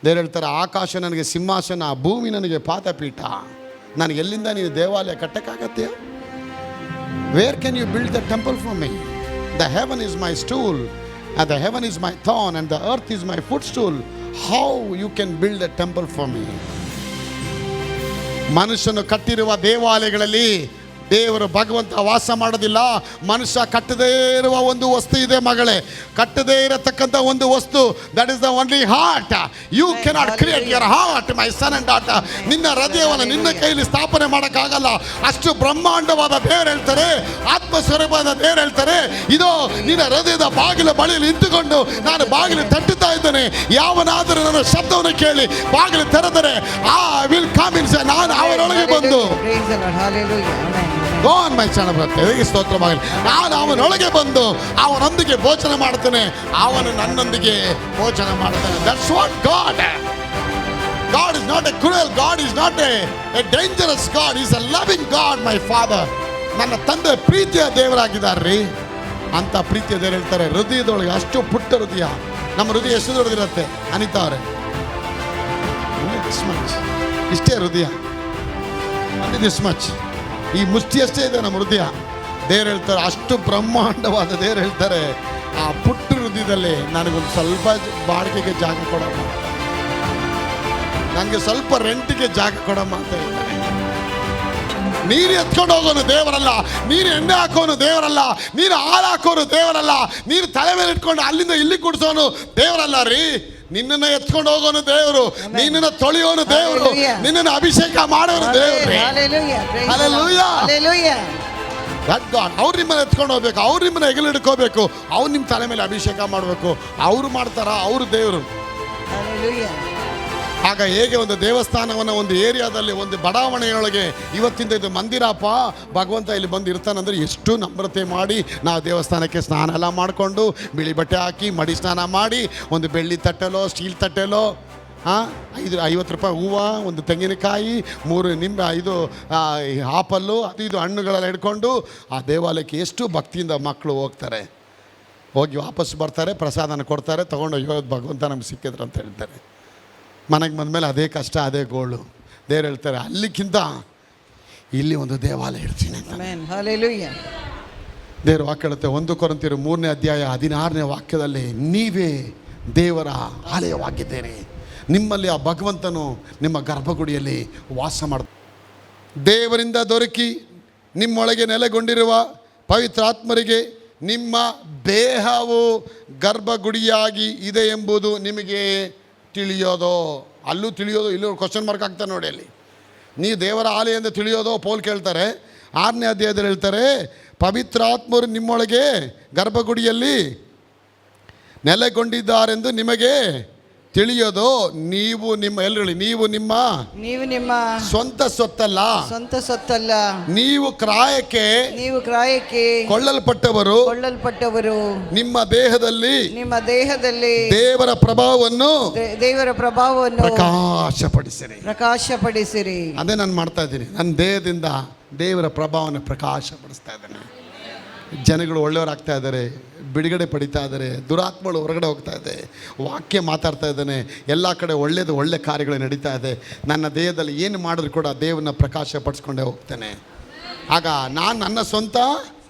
ದೇವ್ರು ಹೇಳ್ತಾರೆ, ಆಕಾಶ ನನಗೆ ಸಿಂಹಾಸನ, ಭೂಮಿ ನನಗೆ ಪಾದಪೀಠ. ನನಗೆ ಎಲ್ಲಿಂದ ನೀನು ದೇವಾಲಯ ಕಟ್ಟಕ್ಕಾಗತ್ತೆ? Where can you build the temple for me? The heaven is my stool and the heaven is my throne and the earth is my footstool. How you can build a temple for me? ಮನುಷ್ಯನು ಕಟ್ಟಿರುವ ದೇವಾಲಯಗಳಲ್ಲಿ ದೇವರು ಭಗವಂತ ವಾಸ ಮಾಡೋದಿಲ್ಲ. ಮನುಷ್ಯ ಕಟ್ಟದೇ ಇರುವ ಒಂದು ವಸ್ತು ಇದೆ ಮಗಳೇ, ಕಟ್ಟದೇ ಇರತಕ್ಕಂಥ ಒಂದು ವಸ್ತು, that is the only heart. You cannot create your heart my son and daughter. ನಿನ್ನ ಹೃದಯವನ್ನು ನಿನ್ನ ಕೈಯಲ್ಲಿ ಸ್ಥಾಪನೆ ಮಾಡೋಕ್ಕಾಗಲ್ಲ. ಅಷ್ಟು ಬ್ರಹ್ಮಾಂಡವಾದ ದೇವರು ಹೇಳ್ತಾರೆ, ಆತ್ಮಸ್ವರೂಪದ ದೇವರು ಹೇಳ್ತಾರೆ, ಇದು ನಿನ್ನ ಹೃದಯದ ಬಾಗಿಲ ಬಳಿಯಲ್ಲಿ ನಿಂತುಕೊಂಡು ನಾನು ಬಾಗಿಲು ತಟ್ಟುತ್ತಾ ಇದ್ದೇನೆ. ಯಾವನಾದರೂ ನನ್ನ ಶಬ್ದವನ್ನು ಕೇಳಿ ಬಾಗಿಲು ತೆರೆದರೆ ಐ ವಿಲ್ ಕಮ್ ಇನ್. ನಾನು ಅವರೊಳಗೆ ಬಂದು ಸ್ತೋತ್ರವಾಗಲಿ, ನಾನು ಅವನೊಳಗೆ ಬಂದು ಅವನೊಂದಿಗೆ ಭೋಜನ ಮಾಡ್ತೇನೆ, ಅವನು ನನ್ನೊಂದಿಗೆ ಭೋಜನ ಮಾಡ್ತಾನೆ. That's what god. God is not a cruel God, is not a dangerous God, he is a loving God, my father. ನನ್ನ ತಂದೆ ಪ್ರೀತಿಯ ದೇವರಾಗಿದ್ದಾರ್ರಿ. ಅಂತ ಪ್ರೀತಿಯ ದೇವರು ಹೇಳ್ತಾರೆ, ಹೃದಯದೊಳಗೆ ಅಷ್ಟು ಪುಟ್ಟ ಹೃದಯ. ನಮ್ಮ ಹೃದಯ ಎಷ್ಟು ದೊಡ್ಡದಿರುತ್ತೆ ಅನಿತಾ ಅವರೇ? ಇಷ್ಟೇ ಹೃದಯ, ದಿಸ್ ಮಚ್. ಈ ಮುಷ್ಟಿಯಷ್ಟೇ ಇದೆ ನಮ್ಮ ಹೃದಯ. ದೇವ್ರು ಹೇಳ್ತಾರೆ, ಅಷ್ಟು ಬ್ರಹ್ಮಾಂಡವಾದ ದೇವ್ರು ಹೇಳ್ತಾರೆ, ಆ ಪುಟ್ಟ ಹೃದಯದಲ್ಲಿ ನನಗೊಂದು ಸ್ವಲ್ಪ ಬಾಡಿಗೆಗೆ ಜಾಗ ಕೊಡಮ್ಮ, ನನಗೆ ಸ್ವಲ್ಪ ರೆಂಟಿಗೆ ಜಾಗ ಕೊಡಮ್ಮ ಅಂತ ಹೇಳ್ತಾರೆ. ನೀರು ಎತ್ಕೊಂಡು ಹೋಗೋನು ದೇವರಲ್ಲ, ನೀರು ಎಣ್ಣೆ ಹಾಕೋನು ದೇವರಲ್ಲ, ನೀರು ಹಾಲು ಹಾಕೋನು ದೇವರಲ್ಲ, ನೀರು ತಲೆ ಮೇಲೆ ಇಟ್ಕೊಂಡು ಅಲ್ಲಿಂದ ಇಲ್ಲಿ ಕುಡಿಸೋನು ದೇವರಲ್ಲ ರೀ. ನಿನ್ನನ್ನು ಎತ್ಕೊಂಡು ಹೋಗೋನು ದೇವರು, ನಿನ್ನನ್ನು ತೊಳೆಯೋನು ದೇವರು, ನಿನ್ನನ್ನು ಅಭಿಷೇಕ ಮಾಡೋನು ದೇವರು. ಅವ್ರು ನಿಮ್ಮನ್ನು ಎತ್ಕೊಂಡು ಹೋಗ್ಬೇಕು, ಅವ್ರು ನಿಮ್ಮನ್ನ ಹೆಗಲು ಹಿಡ್ಕೋಬೇಕು, ಅವ್ರು ನಿಮ್ಮ ತಲೆ ಮೇಲೆ ಅಭಿಷೇಕ ಮಾಡಬೇಕು. ಅವರು ಮಾಡ್ತಾರ, ಅವರು ದೇವರು. ಆಗ ಹೇಗೆ ಒಂದು ದೇವಸ್ಥಾನವನ್ನು ಒಂದು ಏರಿಯಾದಲ್ಲಿ ಒಂದು ಬಡಾವಣೆಯೊಳಗೆ ಇವತ್ತಿಂದ ಇದು ಮಂದಿರಪ್ಪ, ಭಗವಂತ ಇಲ್ಲಿ ಬಂದು ಇರ್ತಾನಂದ್ರೆ ಎಷ್ಟು ನಮ್ರತೆ ಮಾಡಿ ನಾವು ದೇವಸ್ಥಾನಕ್ಕೆ ಸ್ನಾನ ಎಲ್ಲ ಮಾಡಿಕೊಂಡು ಬಿಳಿ ಬಟ್ಟೆ ಹಾಕಿ ಮಡಿ ಸ್ನಾನ ಮಾಡಿ ಒಂದು ಬೆಳ್ಳಿ ತಟ್ಟೆಲೋ ಸ್ಟೀಲ್ ತಟ್ಟೆಲೋ 50 ರೂಪಾಯಿ ಹೂವು, ಒಂದು ತೆಂಗಿನಕಾಯಿ, 3 ನಿಂಬೆ, 5 ಆಪಲ್ಲು, ಅದು ಇದು ಹಣ್ಣುಗಳೆಲ್ಲ ಹಿಡ್ಕೊಂಡು ಆ ದೇವಾಲಯಕ್ಕೆ ಎಷ್ಟು ಭಕ್ತಿಯಿಂದ ಮಕ್ಕಳು ಹೋಗ್ತಾರೆ. ಹೋಗಿ ವಾಪಸ್ ಬರ್ತಾರೆ, ಪ್ರಸಾದನ ಕೊಡ್ತಾರೆ, ತೊಗೊಂಡು ಅಯ್ಯೋ ಭಗವಂತ ನಮ್ಗೆ ಸಿಕ್ಕಿದ್ರು ಅಂತ ಹೇಳ್ತಾರೆ. ಮನೆಗೆ ಬಂದಮೇಲೆ ಅದೇ ಕಷ್ಟ, ಅದೇ ಗೋಳು. ದೇವ್ರು ಹೇಳ್ತಾರೆ, ಅಲ್ಲಿಕ್ಕಿಂತ ಇಲ್ಲಿ ಒಂದು ದೇವಾಲಯ ಇರ್ತೀನಿ ಅಂತ. ದೇವರು ವಾಕ್ಯ ಹೇಳುತ್ತೆ, 1 ಕೊರಿಂಥೀಯರು 3ನೇ ಅಧ್ಯಾಯ 16ನೇ ವಾಕ್ಯದಲ್ಲಿ, ನೀವೇ ದೇವರ ಆಲಯವಾಗಿದ್ದೀರಿ, ನಿಮ್ಮಲ್ಲಿ ಆ ಭಗವಂತನು ನಿಮ್ಮ ಗರ್ಭಗುಡಿಯಲ್ಲಿ ವಾಸ ಮಾಡ. ದೇವರಿಂದ ದೊರಕಿ ನಿಮ್ಮೊಳಗೆ ನೆಲೆಗೊಂಡಿರುವ ಪವಿತ್ರ ಆತ್ಮರಿಗೆ ನಿಮ್ಮ ದೇಹವು ಗರ್ಭಗುಡಿಯಾಗಿ ಇದೆ ಎಂಬುದು ನಿಮಗೆ ತಿಳಿಯೋದೋ? ಅಲ್ಲೂ ತಿಳಿಯೋದು, ಇಲ್ಲೂ ಕ್ವಶನ್ ಮಾರ್ಕ್ ಆಗ್ತಾರೆ ನೋಡಿ. ಅಲ್ಲಿ ನೀವು ದೇವರ ಆಲಯ ಎಂದು ತಿಳಿಯೋದೋ ಪೌಲ್ ಕೇಳ್ತಾರೆ. 6ನೇ ಅಧ್ಯಾಯದಲ್ಲಿ ಹೇಳ್ತಾರೆ, ಪವಿತ್ರಾತ್ಮರು ನಿಮ್ಮೊಳಗೆ ಗರ್ಭಗುಡಿಯಲ್ಲಿ ನೆಲೆಗೊಂಡಿದ್ದಾರೆಂದು ನಿಮಗೆ ತಿಳಿಯೋದು. ನೀವು ನಿಮ್ಮ ಎಲ್ಲರಲ್ಲಿ ನೀವು ನಿಮ್ಮ ಸ್ವಂತ ಸೊತ್ತಲ್ಲ, ನೀವು ಕ್ರಾಯಕ್ಕೆ ಕೊಳ್ಳಲ್ಪಟ್ಟವರು, ನಿಮ್ಮ ದೇಹದಲ್ಲಿ ದೇವರ ಪ್ರಭಾವವನ್ನು ಪ್ರಕಾಶಪಡಿಸಿರಿ. ಅದೇ ನಾನು ಮಾಡ್ತಾ ಇದ್ದೀನಿ. ನನ್ನ ದೇಹದಿಂದ ದೇವರ ಪ್ರಭಾವವನ್ನು ಪ್ರಕಾಶಪಡಿಸ್ತಾ ಇದ್ದೇನೆ. ಜನಗಳು ಒಳ್ಳೆಯವರಾಗ್ತಾ ಇದ್ದಾರೆ, ಬಿಡುಗಡೆ ಪಡಿತಾ ಇದ್ದಾರೆ, ದುರಾತ್ಮಗಳು ಹೊರಗಡೆ ಹೋಗ್ತಾ ಇದೆ, ವಾಕ್ಯ ಮಾತಾಡ್ತಾ ಇದ್ದಾನೆ, ಎಲ್ಲ ಕಡೆ ಒಳ್ಳೆ ಕಾರ್ಯಗಳು ನಡೀತಾ ಇದೆ. ನನ್ನ ದೇಹದಲ್ಲಿ ಏನು ಮಾಡಿದ್ರು ಕೂಡ ದೇವರನ್ನ ಪ್ರಕಾಶಪಡಿಸ್ಕೊಂಡೇ ಹೋಗ್ತೇನೆ. ಆಗ ನಾನು ನನ್ನ ಸ್ವಂತ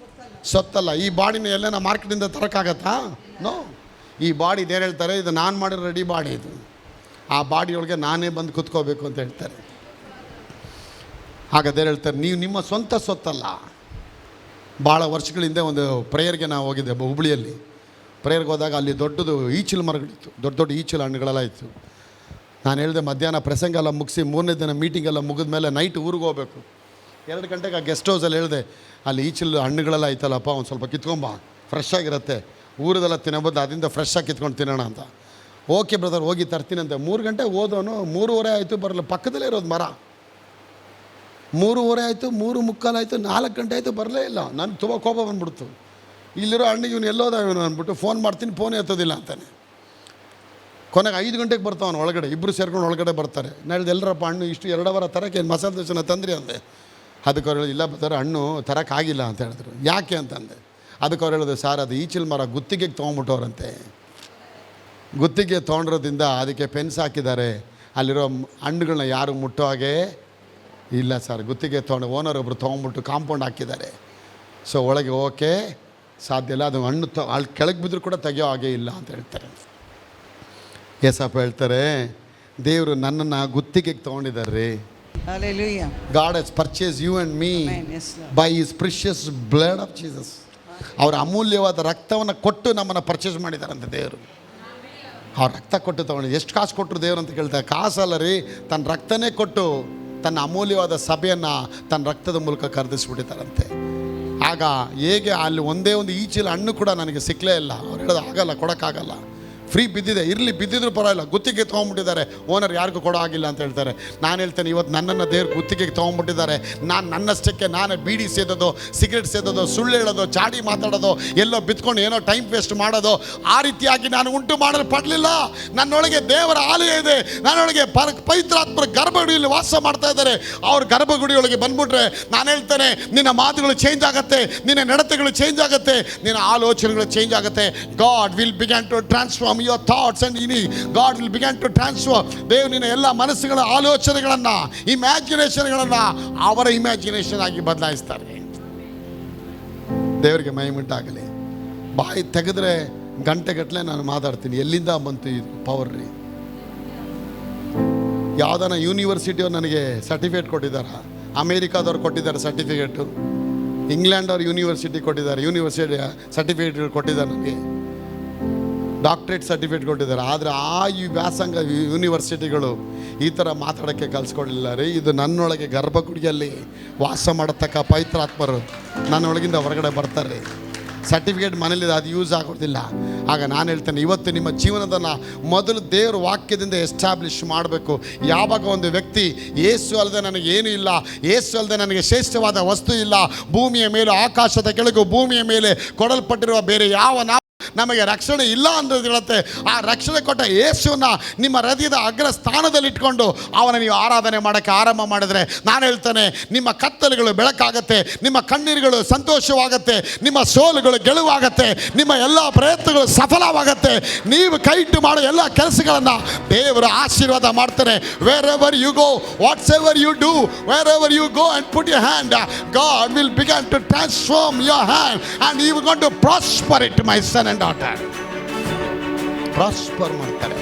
ಸೊತ್ತಲ್ಲ. ಈ ಬಾಡಿನ ಎಲ್ಲ ಮಾರ್ಕೆಟಿಂದ ತರೋಕ್ಕಾಗತ್ತಾ? ನೋ. ಈ ಬಾಡಿ ದೇವ್ರು ಹೇಳ್ತಾರೆ, ಇದು ನಾನು ಮಾಡಿರೋ ರೆಡಿ ಬಾಡಿ, ಇದು ಆ ಬಾಡಿಯೊಳಗೆ ನಾನೇ ಬಂದು ಕುತ್ಕೋಬೇಕು ಅಂತ ಹೇಳ್ತಾರೆ. ಆಗ ದೇವ್ರು ಹೇಳ್ತಾರೆ, ನೀವು ನಿಮ್ಮ ಸ್ವಂತ ಸೊತ್ತಲ್ಲ. ಭಾಳ ವರ್ಷಗಳಿಂದ ಒಂದು ಪ್ರೇಯರ್ಗೆ ನಾವು ಹೋಗಿದ್ದೆ ಹುಬ್ಳಿಯಲ್ಲಿ. ಪ್ರೇಯರ್ಗೆ ಹೋದಾಗ ಅಲ್ಲಿ ದೊಡ್ಡದು ಈಚಿಲು ಮರಗಳಿತ್ತು, ದೊಡ್ಡ ಈಚಿಲು ಹಣ್ಣುಗಳೆಲ್ಲ ಇತ್ತು. ನಾನು ಹೇಳಿದೆ, ಮಧ್ಯಾಹ್ನ ಪ್ರಸಂಗ ಎಲ್ಲ ಮುಗಿಸಿ 3ನೇ ದಿನ ಮೀಟಿಂಗ್ ಎಲ್ಲ ಮುಗಿದ ಮೇಲೆ ನೈಟ್ ಊರಿಗೆ ಹೋಗ್ಬೇಕು. 2 ಗಂಟೆಗೆ ಆ ಗೆಸ್ಟ್ ಹೌಸಲ್ಲಿ ಹೇಳಿದೆ, ಅಲ್ಲಿ ಈಚಿಲು ಹಣ್ಣುಗಳೆಲ್ಲ ಐತಲ್ಲಪ್ಪ, ಒಂದು ಸ್ವಲ್ಪ ಕಿತ್ಕೊಂಬ, ಫ್ರೆಶ್ ಆಗಿರುತ್ತೆ, ಊರದೆಲ್ಲ ತಿನ್ನಬೋದು, ಅದರಿಂದ ಫ್ರೆಶ್ ಆಗಿ ಕಿತ್ಕೊಂಡು ತಿನ್ನೋಣ ಅಂತ. ಓಕೆ ಬ್ರದರ್, ಹೋಗಿ ತರ್ತೀನಂತೆ. 3 ಗಂಟೆಗೆ ಹೋದವನು 3:30 ಆಯಿತು, ಬರಲ್ಲ. ಪಕ್ಕದಲ್ಲೇ ಇರೋದು ಮರ. 3:30 ಆಯಿತು, 3:45 ಆಯಿತು, 4 ಗಂಟೆ ಆಯಿತು, ಬರಲೇ ಇಲ್ಲ. ನನಗೆ ತುಂಬ ಕೋಪ ಬಂದ್ಬಿಡ್ತು. ಇಲ್ಲಿರೋ ಹಣ್ಣಿಗೆ ಇವನು ಎಲ್ಲೋದ ಇವನು ಅಂದ್ಬಿಟ್ಟು ಫೋನ್ ಮಾಡ್ತೀನಿ, ಫೋನ್ ಎತ್ತೋದಿಲ್ಲ ಅಂತಾನೆ. ಕೊನೆಗೆ 5 ಗಂಟೆಗೆ ಬರ್ತಾವನು ಒಳಗಡೆ, ಇಬ್ಬರು ಸೇರ್ಕೊಂಡು ಒಳಗಡೆ ಬರ್ತಾರೆ. ನಾನು ಹೇಳಿದೆ, ಎಲ್ಲರಪ್ಪ ಹಣ್ಣು ಇಷ್ಟು 2 ವಾರ ತರಕ್ಕೆ ಏನು ಮಸಾಲೆ ದೋಸೆನ ತಂದ್ರಿ ಅಂದೆ. ಅದಕ್ಕೆ ಅವ್ರು ಹೇಳಿದ್ರು, ಇಲ್ಲ ಬರ್ತಾರೆ, ಹಣ್ಣು ತರೋಕ್ಕಾಗಿಲ್ಲ ಅಂತ ಹೇಳಿದ್ರು. ಯಾಕೆ ಅಂತಂದೆ. ಅದಕ್ಕೆ ಅವ್ರು ಹೇಳಿದ್ರು, ಸರ್ ಅದು ಈಚಿಲ್ ಮರ ಗುತ್ತಿಗೆಗೆ ತೊಗೊಂಬಿಟ್ಟವ್ರಂತೆ. ಗುತ್ತಿಗೆ ತೊಗೊಂಡಿರೋದ್ರಿಂದ ಅದಕ್ಕೆ ಪೆನ್ಸ್ ಹಾಕಿದ್ದಾರೆ. ಅಲ್ಲಿರೋ ಹಣ್ಣುಗಳನ್ನ ಯಾರು ಮುಟ್ಟೋ ಹಾಗೆ ಇಲ್ಲ ಸರ್. ಗುತ್ತಿಗೆ ತೊಗೊಂಡು ಓನರ್ ಒಬ್ಬರು ತೊಗೊಂಡ್ಬಿಟ್ಟು ಕಾಂಪೌಂಡ್ ಹಾಕಿದ್ದಾರೆ. ಸೊ ಒಳಗೆ ಹೋಗೋಕ್ಕೆ ಸಾಧ್ಯ ಇಲ್ಲ. ಅದು ಹಣ್ಣು ಅಲ್ಲಿ ಕೆಳಗೆ ಬಿದ್ದರೂ ಕೂಡ ತೆಗಿಯೋ ಹಾಗೆ ಇಲ್ಲ ಅಂತ ಹೇಳ್ತಾರೆ. ಯೇಸಪ್ಪ ಹೇಳ್ತಾರೆ, ದೇವರು ನನ್ನನ್ನು ಗುತ್ತಿಗೆಗೆ ತೊಗೊಂಡಿದ್ದಾರೆ. God has purchased you and me by his precious blood of Jesus. ಅವರ ಅಮೂಲ್ಯವಾದ ರಕ್ತವನ್ನು ಕೊಟ್ಟು ನಮ್ಮನ್ನು ಪರ್ಚೇಸ್ ಮಾಡಿದಾರಂತೆ ದೇವರು. ಅವ್ರ ರಕ್ತ ಕೊಟ್ಟು ತೊಗೊಂಡು ಎಷ್ಟು ಕಾಸು ಕೊಟ್ಟರು ದೇವರು ಅಂತ ಕೇಳ್ತಾರೆ. ಕಾಸಲ್ಲ ರೀ, ತನ್ನ ರಕ್ತನೇ ಕೊಟ್ಟು ತನ್ನ ಅಮೂಲ್ಯವಾದ ಸಭೆಯನ್ನು ತನ್ನ ರಕ್ತದ ಮೂಲಕ ಕರೆದಿಸ್ಬಿಟ್ಟಿದ್ದಾರಂತೆ. ಆಗ ಹೇಗೆ ಅಲ್ಲಿ ಒಂದೇ ಒಂದು ಈಚಿಲ ಹಣ್ಣು ಕೂಡ ನನಗೆ ಸಿಕ್ಕಲೇ ಇಲ್ಲ. ಅವ್ರು ಹೇಳೋದು ಆಗಲ್ಲ, ಕೊಡೋಕ್ಕಾಗಲ್ಲ, ಫ್ರೀ ಬಿದ್ದಿದೆ, ಇರಲಿ ಬಿದ್ದಿದ್ರು ಪರವಾಗಿಲ್ಲ, ಗುತ್ತಿಗೆ ತೊಗೊಂಡ್ಬಿಟ್ಟಿದ್ದಾರೆ, ಓನರ್ ಯಾರಿಗೂ ಕೊಡೋ ಆಗಿಲ್ಲ ಅಂತ ಹೇಳ್ತಾರೆ. ನಾನು ಹೇಳ್ತೇನೆ, ಇವತ್ತು ನನ್ನನ್ನು ದೇವ್ರು ಗುತ್ತಿಗೆಗೆ ತೊಗೊಂಡ್ಬಿಟ್ಟಿದ್ದಾರೆ. ನಾನು ನನ್ನಷ್ಟಕ್ಕೆ ನಾನೇ ಬೀಡಿ ಸೇದೋದು, ಸಿಗರೇಟ್ ಸೇದೋದು, ಸುಳ್ಳು ಹೇಳೋದು, ಚಾಡಿ ಮಾತಾಡೋದು, ಎಲ್ಲೋ ಬಿತ್ಕೊಂಡು ಏನೋ ಟೈಮ್ ವೇಸ್ಟ್ ಮಾಡೋದು, ಆ ರೀತಿಯಾಗಿ ನಾನು ಉಂಟು ಮಾಡಲು ಪಡಲಿಲ್ಲ. ನನ್ನೊಳಗೆ ದೇವರ ಆಲಯ ಇದೆ, ನನ್ನೊಳಗೆ ಪವಿತ್ರಾತ್ಮರ ಗರ್ಭಗುಡಿಯಲ್ಲಿ ವಾಸ ಮಾಡ್ತಾ ಇದ್ದಾರೆ. ಅವ್ರ ಗರ್ಭಗುಡಿಯೊಳಗೆ ಬಂದ್ಬಿಟ್ರೆ ನಾನು ಹೇಳ್ತೇನೆ, ನಿನ್ನ ಮಾತುಗಳು ಚೇಂಜ್ ಆಗುತ್ತೆ, ನಿನ್ನ ನಡತೆಗಳು ಚೇಂಜ್ ಆಗುತ್ತೆ, ನಿನ್ನ ಆಲೋಚನೆಗಳು ಚೇಂಜ್ ಆಗುತ್ತೆ. God will begin to transform your thoughts and God will begin to transfer. ದೇವರು ನಿನ್ನ ಎಲ್ಲ ಮನಸ್ಸುಗಳ ಆಲೋಚನೆಗಳನ್ನು, ಇಮ್ಯಾಜಿನೇಷನ್ಗಳನ್ನು ಅವರ ಇಮ್ಯಾಜಿನೇಷನ್ ಆಗಿ ಬದಲಾಯಿಸ್ತಾರೆ. ದೇವರಿಗೆ ಮಹಿಮೆಯುಂಟಾಗಲಿ. ಬಾಯಿ ತೆಗೆದ್ರೆ ಗಂಟೆಗಟ್ಟಲೆ ನಾನು ಮಾತಾಡ್ತೀನಿ. ಎಲ್ಲಿಂದ ಬಂತು ಇದು ಪವರ್ ರೀ? ಯಾವುದನ್ನ ಯೂನಿವರ್ಸಿಟಿಯವ್ರು ನನಗೆ ಸರ್ಟಿಫಿಕೇಟ್ ಕೊಟ್ಟಿದ್ದಾರೆ, ಅಮೇರಿಕಾದವ್ರು ಕೊಟ್ಟಿದ್ದಾರೆ ಸರ್ಟಿಫಿಕೇಟು, ಇಂಗ್ಲೆಂಡ್ ಅವ್ರು ಯೂನಿವರ್ಸಿಟಿ ಕೊಟ್ಟಿದ್ದಾರೆ, ಯೂನಿವರ್ಸಿಟಿ ಸರ್ಟಿಫಿಕೇಟ್ ಕೊಟ್ಟಿದ್ದಾರೆ, ನನಗೆ ಡಾಕ್ಟ್ರೇಟ್ ಸರ್ಟಿಫಿಕೇಟ್ ಕೊಟ್ಟಿದ್ದಾರೆ. ಆದರೆ ಈ ವ್ಯಾಸಂಗ ಯೂನಿವರ್ಸಿಟಿಗಳು ಈ ಥರ ಮಾತಾಡೋಕ್ಕೆ ಕಲಿಸ್ಕೊಡ್ಲಿಲ್ಲ ರೀ. ಇದು ನನ್ನೊಳಗೆ ಗರ್ಭಗುಡಿಯಲ್ಲಿ ವಾಸ ಮಾಡತಕ್ಕ ಪವಿತ್ರಾತ್ಮರು ನನ್ನೊಳಗಿಂದ ಹೊರಗಡೆ ಬರ್ತಾರೆ. ಸರ್ಟಿಫಿಕೇಟ್ ಮನೇಲಿದೆ, ಅದು ಯೂಸ್ ಆಗೋದಿಲ್ಲ. ಆಗ ನಾನು ಹೇಳ್ತೇನೆ, ಇವತ್ತು ನಿಮ್ಮ ಜೀವನದನ್ನು ಮೊದಲು ದೇವರ ವಾಕ್ಯದಿಂದ ಎಸ್ಟಾಬ್ಲಿಷ್ ಮಾಡಬೇಕು. ಯಾವಾಗ ಒಂದು ವ್ಯಕ್ತಿ ಯೇಸು ಅಲ್ಲದೆ ನನಗೆ ಏನೂ ಇಲ್ಲ, ಯೇಸು ಅಲ್ಲದೆ ನನಗೆ ಶ್ರೇಷ್ಠವಾದ ವಸ್ತು ಇಲ್ಲ, ಭೂಮಿಯ ಮೇಲೆ ಆಕಾಶದ ಕೆಳಗೂ ಭೂಮಿಯ ಮೇಲೆ ಕೊಡಲ್ಪಟ್ಟಿರುವ ಬೇರೆ ಯಾವ ನಮಗೆ ರಕ್ಷಣೆ ಇಲ್ಲ ಅನ್ನೋದು ಹೇಳುತ್ತೆ. ಆ ರಕ್ಷಣೆ ಕೊಟ್ಟ ಯೇಸುವನ್ನ ನಿಮ್ಮ ಹೃದಯದ ಅಗ್ರ ಸ್ಥಾನದಲ್ಲಿ ಇಟ್ಕೊಂಡು ಅವನ ನೀವು ಆರಾಧನೆ ಮಾಡೋಕ್ಕೆ ಆರಂಭ ಮಾಡಿದರೆ, ನಾನು ಹೇಳ್ತೇನೆ, ನಿಮ್ಮ ಕತ್ತಲೆಗಳು ಬೆಳಕಾಗತ್ತೆ, ನಿಮ್ಮ ಕಣ್ಣೀರುಗಳು ಸಂತೋಷವಾಗುತ್ತೆ, ನಿಮ್ಮ ಸೋಲುಗಳು ಗೆಲುವಾಗತ್ತೆ, ನಿಮ್ಮ ಎಲ್ಲ ಪ್ರಯತ್ನಗಳು ಸಫಲವಾಗತ್ತೆ. ನೀವು ಕೈಟ್ಟು ಮಾಡೋ ಎಲ್ಲ ಕೆಲಸಗಳನ್ನು ದೇವರು ಆಶೀರ್ವಾದ ಮಾಡ್ತಾನೆ. Wherever you go, whatsoever you do, wherever you go and put your hand, God will begin to transform your hand and He will going to prosper it, my son and daughter. Prosper ಮಾಡ್ತಾರೆ.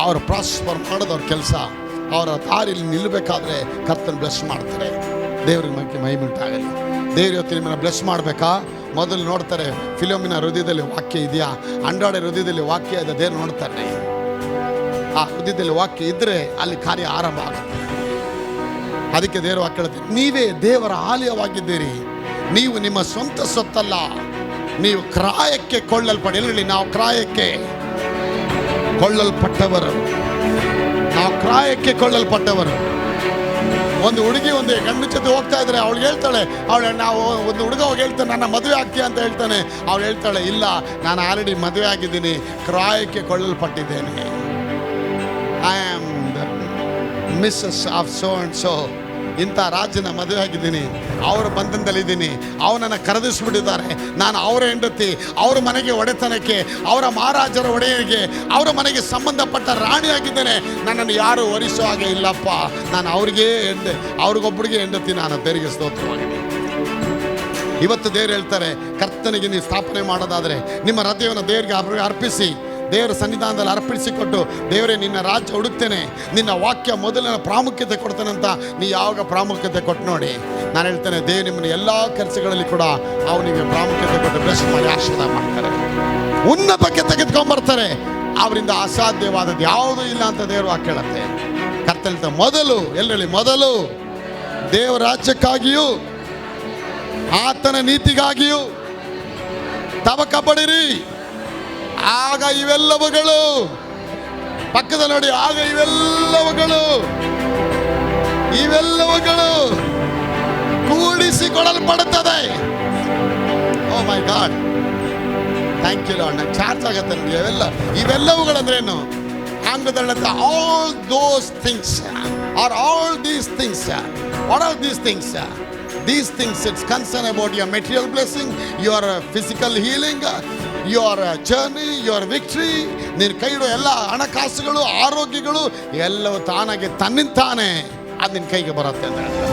ಅವರು prosper ಮಾಡೋದವ್ರ ಕೆಲಸ. ಅವರ ದಾರಿಯಲ್ಲಿ ನಿಲ್ಲಬೇಕಾದ್ರೆ ಕರ್ತನ bless ಮಾಡ್ತಾರೆ. ದೇವ್ರಿಗೆ ಮಹಿಮೆಯುಂಟಾಗಲಿ. ದೇವ್ರ ಇವತ್ತು ನಿಮ್ಮನ್ನು ಬ್ಲೆಸ್ ಮಾಡಬೇಕಾ? ಮೊದಲು ನೋಡ್ತಾರೆ, ಫಿಲೋಮಿನ ಹೃದಯದಲ್ಲಿ ವಾಕ್ಯ ಇದೆಯಾ, ಅಂಡ್ರಾಡೆ ಹೃದಯದಲ್ಲಿ ವಾಕ್ಯ ಇದೆ, ದೇವ್ರು ನೋಡ್ತಾರೆ. ಆ ಹೃದಯದಲ್ಲಿ ವಾಕ್ಯ ಇದ್ದರೆ ಅಲ್ಲಿ ಕಾರ್ಯ ಆರಂಭ ಆಗುತ್ತೆ. ಅದಕ್ಕೆ ದೇವರು ವಾಕ್ಯ ಹೇಳ್ತಾರೆ, ನೀವೇ ದೇವರ ಆಲಯವಾಗಿದ್ದೀರಿ, ನೀವು ನಿಮ್ಮ ಸ್ವಂತ ಸೊತ್ತಲ್ಲ, ನೀವು ಕ್ರಾಯಕ್ಕೆ ಕೊಳ್ಳಲ್ಪಡಿ. ನಾವು ಕ್ರಾಯಕ್ಕೆ ಕೊಳ್ಳಲ್ಪಟ್ಟವರು, ನಾವು ಕ್ರಾಯಕ್ಕೆ ಕೊಳ್ಳಲ್ಪಟ್ಟವರು. ಒಂದು ಹುಡುಗಿ ಒಂದು ಗಂಡು ಜೊತೆ ಹೋಗ್ತಾ ಇದ್ರೆ ಅವಳು ಹೇಳ್ತಾಳೆ, ನಾವು ಒಂದು ಹುಡುಗ ಹೋಗಿ ಹೇಳ್ತಾನೆ, ನನ್ನ ಮದುವೆ ಆಗ್ತೀಯ ಅಂತ ಹೇಳ್ತಾನೆ. ಅವಳು ಹೇಳ್ತಾಳೆ, ಇಲ್ಲ, ನಾನು ಆಲ್ರೆಡಿ ಮದುವೆ ಆಗಿದ್ದೀನಿ, ಕ್ರಾಯಕ್ಕೆ ಕೊಳ್ಳಲ್ಪಟ್ಟಿದ್ದೇನೆ. I am the missus of so and so, ಇಂಥ ರಾಜ್ಯನ ಮದುವೆ ಆಗಿದ್ದೀನಿ, ಅವರ ಬಂಧನದಲ್ಲಿದ್ದೀನಿ, ಅವನನ್ನು ಕರೆದಿಸ್ಬಿಟ್ಟಿದ್ದಾರೆ. ನಾನು ಅವರ ಹೆಂಡತಿ, ಅವರ ಮನೆಗೆ ಒಡೆತನಕ್ಕೆ, ಅವರ ಮಹಾರಾಜರ ಒಡೆಯರಿಗೆ, ಅವರ ಮನೆಗೆ ಸಂಬಂಧಪಟ್ಟ ರಾಣಿಯಾಗಿದ್ದೇನೆ. ನನ್ನನ್ನು ಯಾರು ವರಿಸೋ ಹಾಗೆ ಇಲ್ಲಪ್ಪ, ನಾನು ಅವ್ರಿಗೊಬ್ಬರಿಗೆ ಹೆಂಡತಿ, ನಾನು ದೇವರಿಗೆ ಸ್ತೋತ್ರವಾಗಿದೆ. ಇವತ್ತು ದೇವರು ಹೇಳ್ತಾರೆ, ಕರ್ತನಿಗೆ ನೀವು ಸ್ಥಾಪನೆ ಮಾಡೋದಾದರೆ ನಿಮ್ಮ ಹೃದಯವನ್ನು ದೇವರಿಗೆ ಅರ್ಪಿಸಿ, ದೇವರ ಸನ್ನಿಧಾನದಲ್ಲಿ ಅರ್ಪಿಸಿಕೊಟ್ಟು, ದೇವರೇ ನಿನ್ನ ರಾಜ್ಯ ಹುಡುಕ್ತೇನೆ, ನಿನ್ನ ವಾಕ್ಯ ಮೊದಲಿನ ಪ್ರಾಮುಖ್ಯತೆ ಕೊಡ್ತೇನೆ ಅಂತ ನೀ ಯಾವಾಗ ಪ್ರಾಮುಖ್ಯತೆ ಕೊಟ್ಟು ನೋಡಿ, ನಾನು ಹೇಳ್ತೇನೆ, ದೇವರು ನಿಮ್ಮನ್ನು ಎಲ್ಲ ಕೆಲಸಗಳಲ್ಲಿ ಕೂಡ ಅವನಿಗೆ ಪ್ರಾಮುಖ್ಯತೆ ಕೊಟ್ಟು ಬ್ಲೆಸ್ ಮಾಡಿ ಆಶೀರ್ವಾದ ಮಾಡ್ತಾರೆ, ಉನ್ನತಕ್ಕೆ ತೆಗೆದುಕೊಂಡ್ಬರ್ತಾರೆ. ಅವರಿಂದ ಅಸಾಧ್ಯವಾದದ್ದು ಯಾವುದೂ ಇಲ್ಲ ಅಂತ ದೇವರು ವಾಕ್ಯ ಹೇಳುತ್ತೆ. ಕರ್ತನ ಮೊದಲು ಎಲ್ಲರಲ್ಲಿ ಮೊದಲು ದೇವರ ರಾಜ್ಯಕ್ಕಾಗಿಯೂ ಆತನ ನೀತಿಗಾಗಿಯೂ ತವಕ ಪಡಿರಿ, ಆಗ ಇವೆಲ್ಲವುಗಳು, ಪಕ್ಕದ ನೋಡಿ, ಆಗ ಇವೆಲ್ಲವುಗಳು ಕೂಡಿಸಿಕೊಳ್ಳಲ್ಪಡುತ್ತದೆ. Oh my god, thank you lord. ನಂಗೆ ಚಾರ್ಜ್ ಆಗತ್ತೆ ನನಗೆ. ಇವೆಲ್ಲವುಗಳಂದ್ರೇನು? ಆಂಗ್ಲದಲ್ಲಿ all those things are all these things. What are these things? These things, it's concern about your material blessing, your physical healing, your journey, your victory, ನೀನು ಕೈ ಇಡೋ ಎಲ್ಲ ಹಣಕಾಸುಗಳು, ಆರೋಗ್ಯಗಳು ಎಲ್ಲವೂ ತಾನಾಗೆ ತನ್ನಿಂತಾನೆ ಅದು ನಿನ್ನ ಕೈಗೆ ಬರುತ್ತೆ ಅಂತ ಹೇಳ್ತಾರೆ.